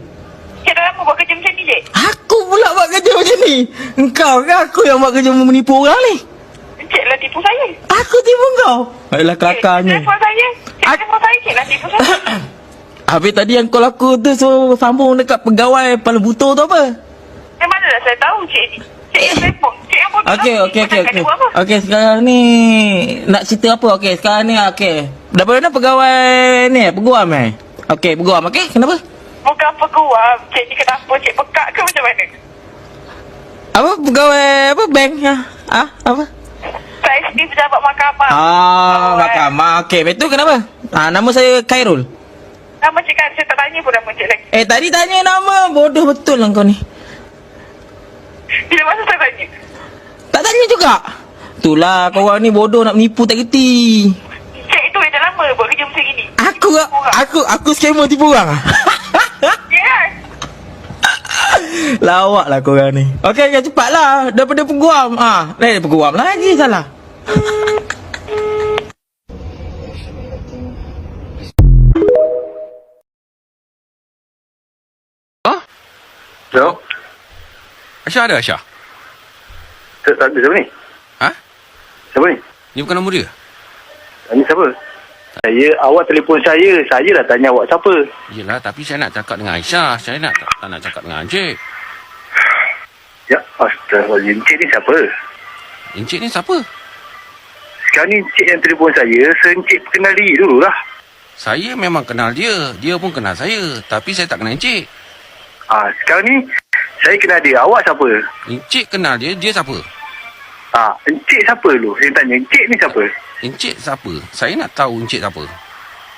Cik dah lama buat kerja macam ni cik? Aku pula buat kerja macam ni. Engkau ke aku yang buat kerja menipu orang ni? Cik lah tipu saya. Aku tipu kau? Ayolah kelakarnya. Cik telefon saya. Cik lah tipu saya. Habis tadi yang call aku tu suruh sambung dekat pegawai kepala buta tu apa? Mana dah saya tahu cik ni. Cik yang telefon. Cik yang bodoh. Okey, sekarang ni nak cerita apa? Okey, sekarang ni daripada mana pegawai ni? Peguam Okey, peguam. Okey, kenapa? Bukan peguam. Cik ni kenapa? Cik pekak ke macam mana? Apa? Pegawai apa? Bank? Apa? Saya sendiri pejabat mahkamah. Mahkamah. Okey, betul kenapa? Nama saya Khairul. Nama cik kan saya tak tanya pun nama cik lagi. Tadi tanya nama. Bodoh betul lah kau ni. Bila masa saya tanya? Tak tanya juga. Itulah korang ni bodoh nak menipu tak kerti. Cik tu dah lama buat kerja macam gini. Aku scammer tipu orang. Ya. Lawak lah korang ni. Okey, cepatlah. Daripada peguam. Dari peguam lagi salah. Hello? Aisyah ada Aisyah? Tak ada siapa ni? Siapa ni? Ni bukan nombor dia? Ni siapa? Awak telefon saya dah tanya awak siapa. Yelah, tapi saya nak cakap dengan Aisyah. Saya tak nak cakap dengan Encik. Ya, astagfirullahaladzim. Encik ni siapa? Encik ni siapa? sekarang ni encik yang telefon saya, encik kenal diri dulu lah. Saya memang kenal dia. Dia pun kenal saya. Tapi saya tak kenal Encik. Sekarang ni saya kenal dia. Awak siapa? Encik kenal dia. Dia siapa? Encik siapa dulu? Saya tanya, encik ni siapa? Encik siapa? Saya nak tahu Encik siapa.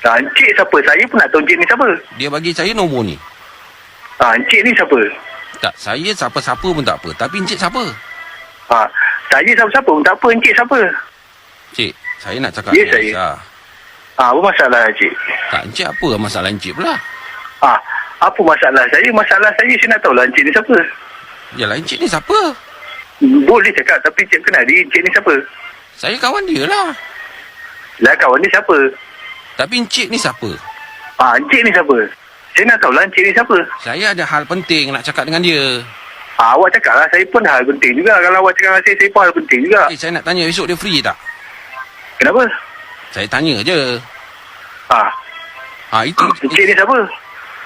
Encik siapa? Saya pun nak tahu encik ni siapa. Dia bagi saya nombor ni. Encik ni siapa? Tak, saya siapa-siapa pun tak apa. Tapi Encik siapa? Saya siapa-siapa pun tak apa. Encik siapa? Cik, saya nak cakap Ya, dengan saya. Aisyah. Apa masalah encik? Tak, Encik apa masalah Encik pula? Apa masalah saya? Masalah saya nak tahulah encik ni siapa. Yalah, Encik ni siapa? Boleh cakap, tapi encik kenal dia. Encik ni siapa? Saya kawan dia lah. Lah, kawan ni siapa? Tapi Encik ni siapa? Encik ni siapa? Saya nak tahulah encik ni siapa. Saya ada hal penting nak cakap dengan dia. Awak cakap lah, saya pun hal penting juga. Kalau awak cakap dengan saya pun hal penting juga. Saya nak tanya esok dia free tak? Kenapa? Saya tanya je. Itu encik ni siapa?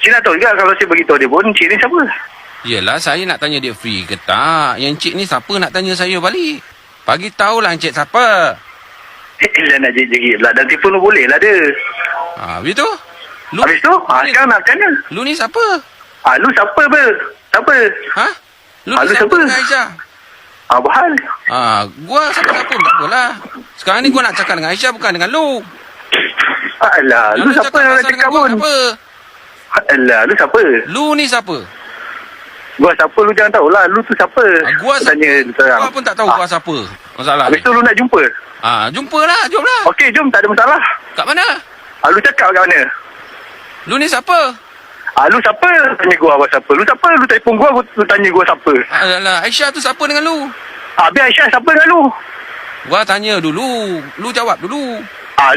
Saya nak tahu juga kalau saya beritahu dia pun, encik ni siapa? Yelah, saya nak tanya dia free ke tak. Yang Encik ni siapa nak tanya saya balik. Bagi tahulah Encik siapa. Lah nak jerit pula. Dan telefon tu boleh lah dia. Habis tu? Habis tu? Sekarang nak tanya. Lu ni siapa? Lu siapa ber? Siapa? Lu ni siapa dengan Aisyah? Apa hal? Gua siapa-siapa pun tak apalah. Sekarang ni gua nak cakap dengan Aisyah bukan dengan lu. Alah, lu siapa yang nak cakap pun? Alah, lu siapa? Lu ni siapa? Gua siapa lu jangan tahulah. Lu tu siapa? Gua tanya sekarang. Gua pun tak tahu gua siapa. Masalah habis tu lu nak jumpa? Jumpalah, jomlah. Okey, jom, tak ada masalah. Kat mana? Lu cakap kat mana? Lu ni siapa? Lu siapa? Tanya gua apa siapa? Lu siapa? Lu telefon gua, lu tanya gua siapa? Alah, Aisyah tu siapa dengan lu? Biar Aisyah siapa dengan lu? Gua tanya dulu. Lu jawab dulu.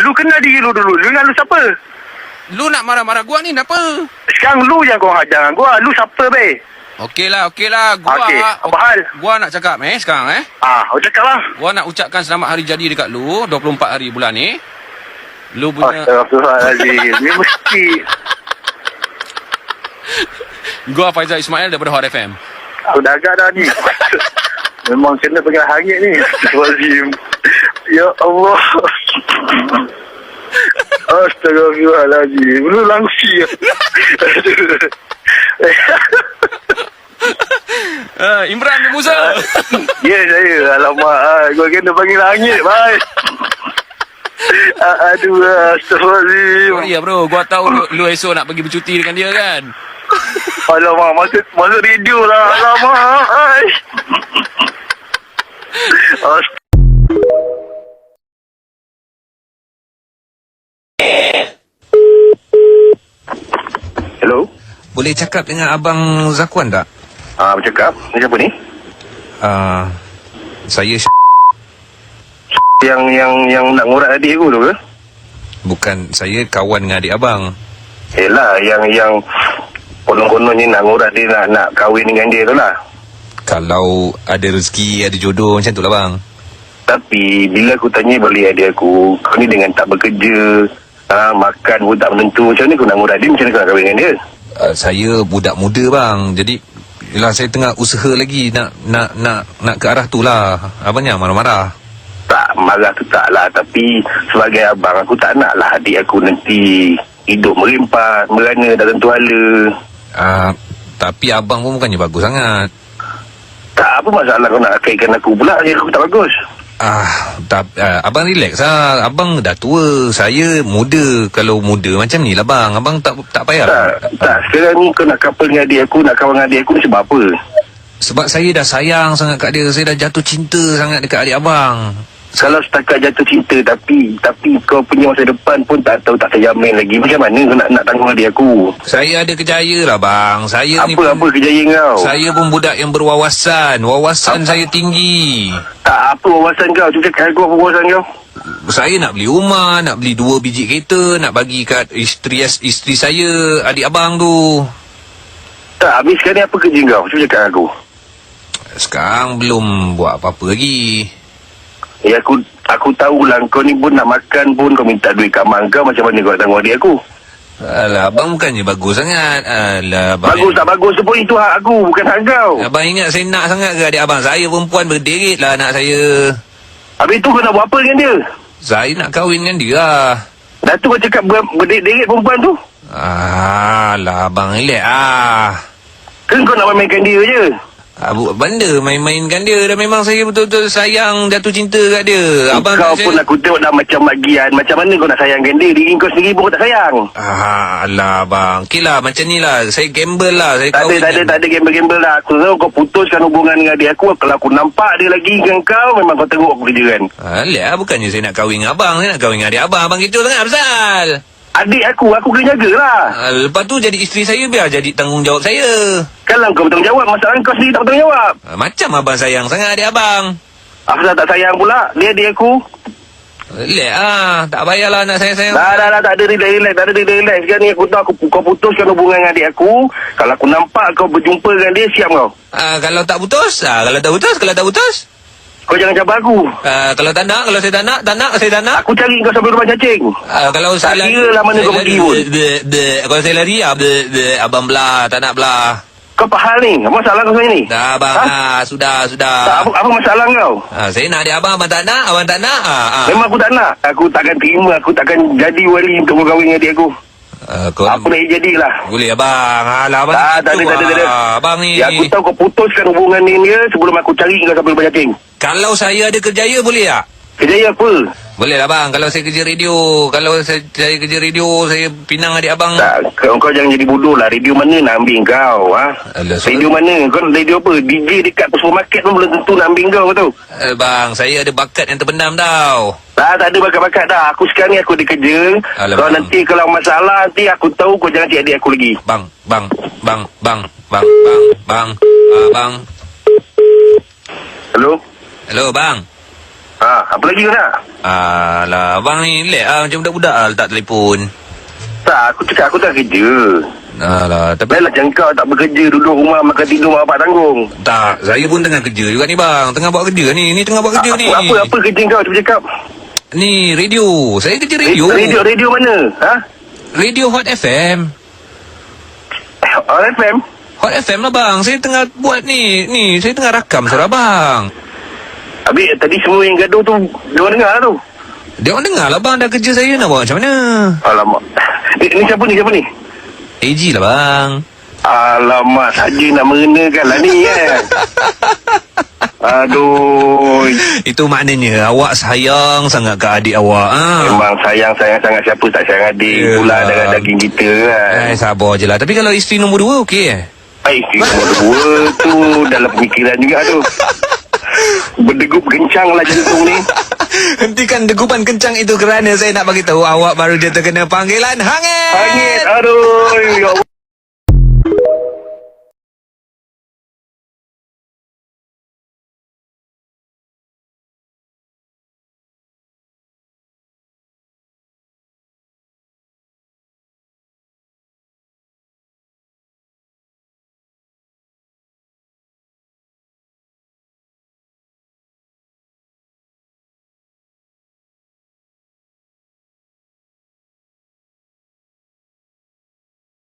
Lu kenal diri lu dulu. Lu dengan lu siapa? Lu nak marah-marah gua ni kenapa? Sekarang lu yang kau hajar dengan gua. Lu siapa be? Okeylah. Gua apa hal? Gua nak cakap sekarang Awak cakap lah. Gua nak ucapkan selamat hari jadi dekat lu 24 hari bulan ni. Lu punya Astagfirullahaladzim. Ni mesti. Gua Faizal Ismail daripada Hot FM. Dah agak dah ni. Memang kena pegang hangit ni. Astagfirullahaladzim. Ya Allah. Astagfirullahaladzim. Lu langsi. Imran bin Musa. Ya, saya. Alamak. Gua kena panggil hangit. Bye. Aduh, astagfirullahaladzim. Oh, iya bro, gua tahu lu esok nak pergi bercuti dengan dia kan. Alamak, masuk radio lah. Alamak. Hello. Boleh cakap dengan Abang Zakwan tak? Bercakap. Siapa ni? Saya yang nak ngorak adik aku tu ke? Bukan, saya kawan dengan adik abang. Yelah, yang konon-kononnya nak ngorak dia nak kahwin dengan dia tu lah. Kalau ada rezeki, ada jodoh macam tu lah bang. Tapi bila aku tanya balik adik aku, kau ni dengan tak bekerja, makan pun tak menentu, macam ni kau nak ngorak dia, macam mana kau nak kahwin dengan dia? Saya budak muda bang, jadi yelah, saya tengah usaha lagi nak ke arah tu lah. Abang jangan marah-marah. Tak, marah tu tak lah. Tapi sebagai abang, aku tak nak lah adik aku nanti hidup merempat, merana dalam tuala. Tapi abang pun bukannya bagus sangat. Tak, apa masalah kau nak kaitkan aku pula? Aku tak bagus. Abang relax lah. Abang dah tua, saya muda. Kalau muda macam ni lah bang, abang tak payah. Tak, sekarang ni kau nak couple dengan adik aku, nak kawan dengan adik aku ni sebab apa? Sebab saya dah sayang sangat kat dia. Saya dah jatuh cinta sangat dekat adik abang. Kalau setakat jatuh cinta tapi kau punya masa depan pun tak tahu, tak terjamin lagi. Macam mana kau nak tanggung adik aku? Saya ada kejaya lah bang. Saya apa kejaya kau? Saya pun budak yang berwawasan. Wawasan saya tinggi. Tak, apa wawasan kau? Cuba cakap aku apa wawasan kau? Saya nak beli rumah, nak beli 2 biji kereta, nak bagi kat isteri saya, adik abang tu. Tak, habis sekarang ni apa kerja kau? Cuba cakap aku. Sekarang belum buat apa-apa lagi. Ya, aku tahulah kau ni pun nak makan pun kau minta duit kat mak kau, macam mana kau nak tanggung adik aku? Alah, abang bukannya bagus sangat. Alah, bagus tak bagus tu pun itu hak aku, bukan hak kau. Abang ingat saya nak sangat ke adik abang? Saya perempuan berderit lah anak saya. Habis tu kau nak buat apa dengan dia? Saya nak kahwin dengan dia lah. Datuk kau cakap berderet perempuan tu. Alah, abang relax Kan kau nak mainkan dia je. Buat benda main-mainkan dia. Dan memang saya betul-betul sayang, jatuh cinta kat dia. Abang Kau saya... pun aku tengok dah macam magian. Macam mana kau nak sayangkan dia? Diri kau sendiri pun kau tak sayang. Alah bang. Okey lah, macam ni lah. Saya gamble lah. Saya Tak ada gamble-gamble lah. Aku tahu kau putuskan hubungan dengan adik aku. Kalau aku nampak dia lagi dengan kau, memang kau teruk aku kerja kan. Alah, bukannya saya nak kahwin dengan abang. Saya nak kahwin dengan adik abang. Abang kecoh sangat pasal. Adik aku kena jagalah. Lepas tu jadi isteri saya, biar jadi tanggungjawab saya. Kalau kau bertanggungjawab, masalah kau sendiri tak bertanggungjawab. Macam abang sayang sangat adik abang. Aku tak sayang pula. Dia adik aku. Relax tak payahlah nak sayang-sayang. Dah, tak ada relax. Sekarang ni aku tahu kau putuskan hubungan dengan adik aku. Kalau aku nampak kau berjumpa dengan dia, siap kau. Kalau tak putus, kalau tak putus. Kau jangan cabar aku. Kalau saya tak nak. Aku cari kau sampai rumah cacing. Kalau tak saya kira lah mana kau pergi pun. Kalau saya lari, abang belah, tak nak belah. Kau apa hal ni? Apa masalah kau sebenarnya ni? Dah bang, sudah. Tak, apa masalah kau? Saya nak adik abang tak nak, abang tak nak. Memang aku tak nak. Aku takkan terima, aku takkan jadi wali untuk berkahwin dengan adik aku. Apa nak jadilah. Boleh abang. Alah abang. Tak ada. Abang ni. Ya, aku tahu kau putuskan hubungan ni dia sebelum aku cari kau sampai rumah cacing. Kalau saya ada kerjaya boleh tak? Kerjaya apa? Boleh lah bang. Kalau saya kerja radio. Kalau saya kerja radio, saya pinang adik abang. Tak, kau jangan jadi bodoh lah. Radio mana nak ambil kau? Radio mana? Kau radio apa? DJ dekat supermarket pun belum tentu nak ambil kau tu. Bang, saya ada bakat yang terpendam tau. Tak ada bakat-bakat dah. Aku sekarang ni aku ada kerja. Kau bang. Nanti kalau masalah nanti aku tahu kau jangan cik adik aku lagi. Bang. Hello bang. Apa lagi kau nak? Alah, abang ni relax macam budak-budak letak telefon. Tak, aku cakap aku tak kerja. Alah, tapi... Dah macam kau tak bekerja, duduk rumah, makan tidur, mak bapak tanggung. Tak, saya pun tengah kerja juga ni bang. Tengah buat kerja ni. Ni tengah buat kerja ni. Apa kerja kau? Cuba cakap. Ni, radio. Saya kerja radio. Radio mana? Radio Hot FM. Hot FM? Hot FM lah bang. Saya tengah buat ni. Ni, saya tengah rakam suara bang. Habis tadi semua yang gaduh tu, dia orang dengar lah tu. Dia orang dengar lah bang. Dah kerja saya nak buat macam mana? Alamak. Ni siapa ni? AG lah bang. Alamak, saja nak merenakan lah ni Aduh. Itu maknanya awak sayang sangat ke adik awak. Memang sayang sangat siapa tak sayang adik. Pula darah daging kita kan. Sabar je lah. Tapi kalau isteri nombor 2 okey isteri nombor 2 tu dalam pemikiran juga tu. Berdegup kencang lah jantung ni. Hentikan degupan kencang itu kerana saya nak bagi tahu awak baru dia terkena panggilan hangit. Aduh, ya Allah.